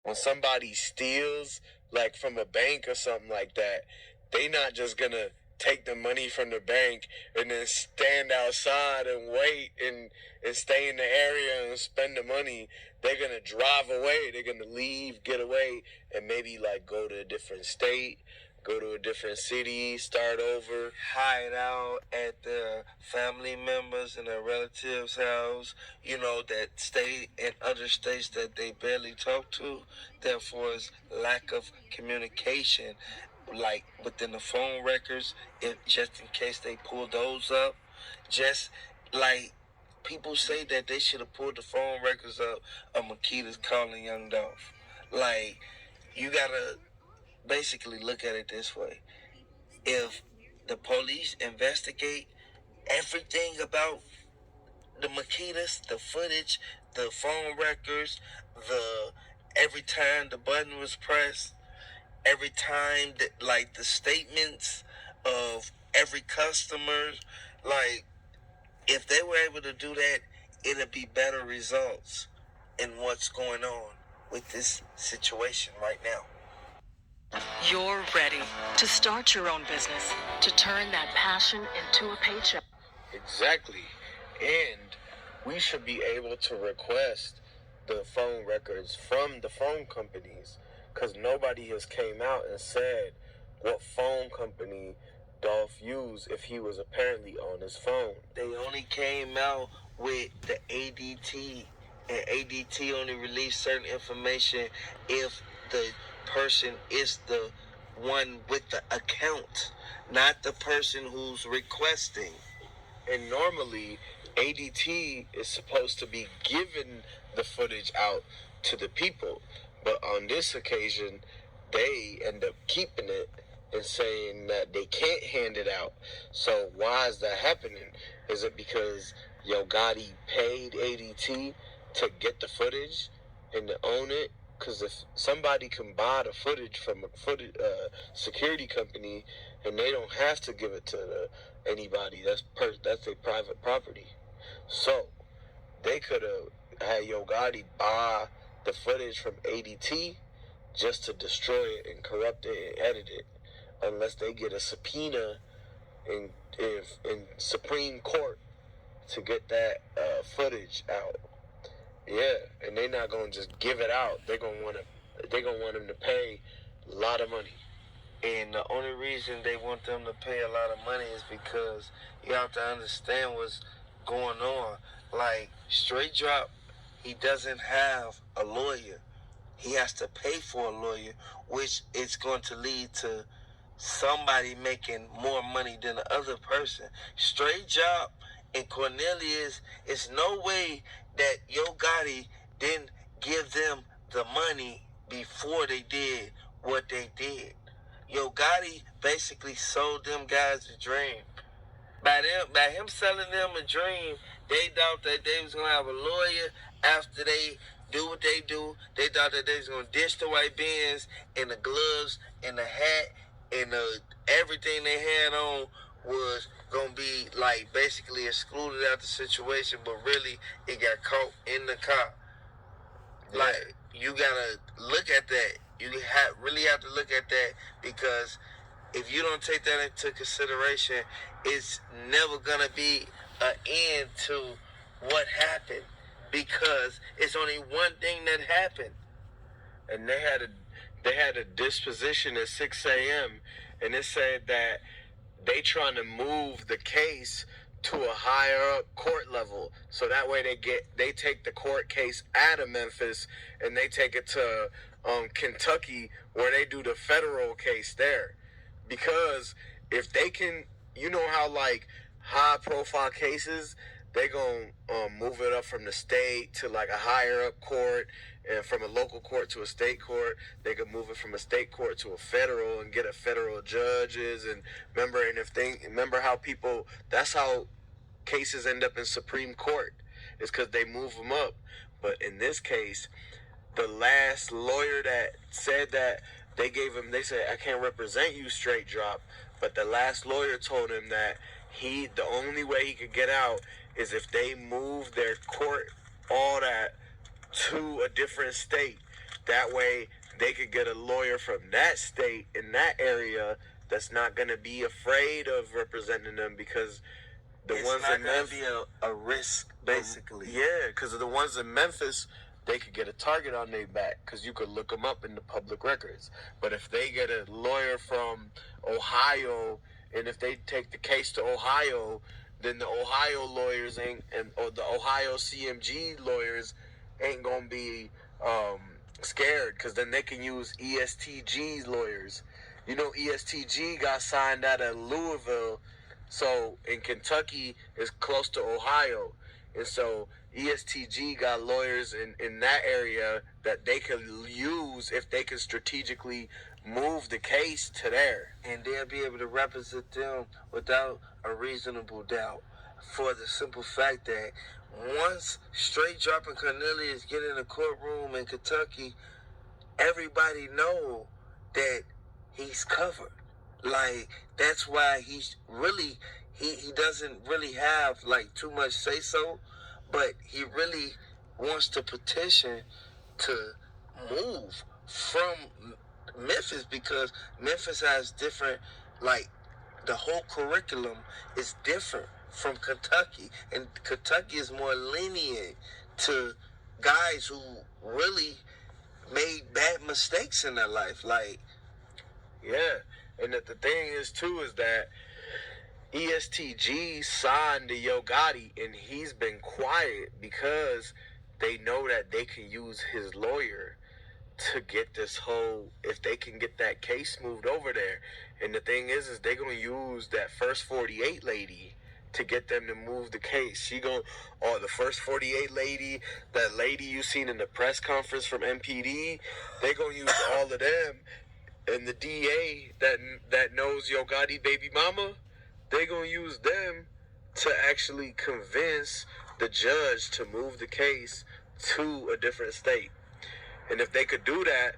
when somebody steals, like from a bank or something like that, they not just gonna take the money from the bank and then stand outside and wait and stay in the area and spend the money. They're gonna drive away. They're gonna leave, get away, and maybe like go to a different state, go to a different city, start over, hide out at their family members and their relatives' house, that stay in other states that they barely talk to. Therefore, it's lack of communication, like within the phone records, just in case they pull those up. Just like people say that they should have pulled the phone records up of Makedas calling Young Dolph. Like, you gotta basically look at it this way. If the police investigate everything about the Makedas, the footage, the phone records, the every time the button was pressed, every time that, like, the statements of every customer, like, if they were able to do that, it'd be better results in what's going on with this situation right now. You're ready to start your own business, to turn that passion into a paycheck. Exactly. And we should be able to request the phone records from the phone companies, because nobody has came out and said what phone company Dolph used if he was apparently on his phone. They only came out with the ADT, and ADT only released certain information if the person is the one with the account, not the person who's requesting. And normally, ADT is supposed to be giving the footage out to the people. But on this occasion, they end up keeping it and saying that they can't hand it out. So why is that happening? Is it because Yo Gotti paid ADT to get the footage and to own it? Because if somebody can buy the footage from a security company and they don't have to give it to anybody, that's a private property. So they could have had Yo Gotti buy the footage from ADT just to destroy it and corrupt it and edit it, unless they get a subpoena in Supreme Court to get that footage out. Yeah, and they're not gonna just give it out. They're gonna want them to pay a lot of money. And the only reason they want them to pay a lot of money is because you have to understand what's going on. Like, Straight Drop, he doesn't have a lawyer. He has to pay for a lawyer, which is going to lead to somebody making more money than the other person. Straight Drop and Cornelius, it's no way that Yo Gotti didn't give them the money before they did what they did. Yo Gotti basically sold them guys a dream. By him selling them a dream, they thought that they was gonna have a lawyer after they do what they do. They thought that they was gonna ditch the white beans and the gloves and the hat and everything they had on was gonna be like basically excluded out the situation, but really it got caught in the car. Yeah. Like, you gotta look at that. You really have to look at that, because if you don't take that into consideration, it's never gonna be an end to what happened, because it's only one thing that happened. And they had a disposition at 6 a.m. and it said that they trying to move the case to a higher up court level, so that way they take the court case out of Memphis and they take it to Kentucky, where they do the federal case there. Because if they can, you know how like high profile cases, they gonna move it up from the state to like a higher up court, and from a local court to a state court. They could move it from a state court to a federal and get a federal judges. And remember how people, that's how cases end up in Supreme Court, is because they move them up. But in this case, the last lawyer that said that, they said, I can't represent you, Straight Drop. But the last lawyer told him that the only way he could get out is if they move their court, all that, to a different state. That way, they could get a lawyer from that state in that area that's not going to be afraid of representing them, because the ones in Memphis be a risk, basically. Yeah, because the ones in Memphis, they could get a target on their back because you could look them up in the public records. But if they get a lawyer from Ohio, and if they take the case to Ohio, then the Ohio lawyers or the Ohio CMG lawyers ain't gonna be scared, because then they can use ESTG's lawyers. You know, ESTG got signed out of Louisville, so in Kentucky is close to Ohio, and so ESTG got lawyers in that area that they could use if they could strategically move the case to there. And they'll be able to represent them without a reasonable doubt, for the simple fact that once Straight Dropping Cornelius get in a courtroom in Kentucky, everybody know that he's covered. Like, that's why he's really, he doesn't really have like too much say so, but he really wants to petition to move from Memphis, because Memphis has different, like, the whole curriculum is different from Kentucky, and Kentucky is more lenient to guys who really made bad mistakes in their life. Like, yeah, and the thing is too is that ESTG signed to Yo Gotti, and he's been quiet because they know that they can use his lawyer to get this whole, if they can get that case moved over there. And the thing is they're going to use that first 48 lady to get them to move the case. The first 48 lady, that lady you seen in the press conference from MPD, they're going to use all of them. And the DA that knows Yo Gotti baby mama, they're going to use them to actually convince the judge to move the case to a different state. And if they could do that,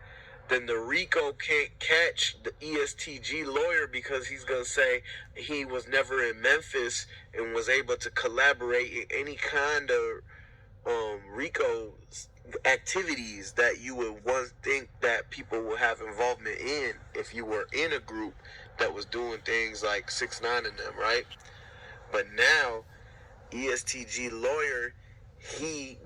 then the RICO can't catch the ESTG lawyer, because he's going to say he was never in Memphis and was able to collaborate in any kind of RICO activities that you would once think that people would have involvement in if you were in a group that was doing things like 6ix9ine and them, right? But now, ESTG lawyer, he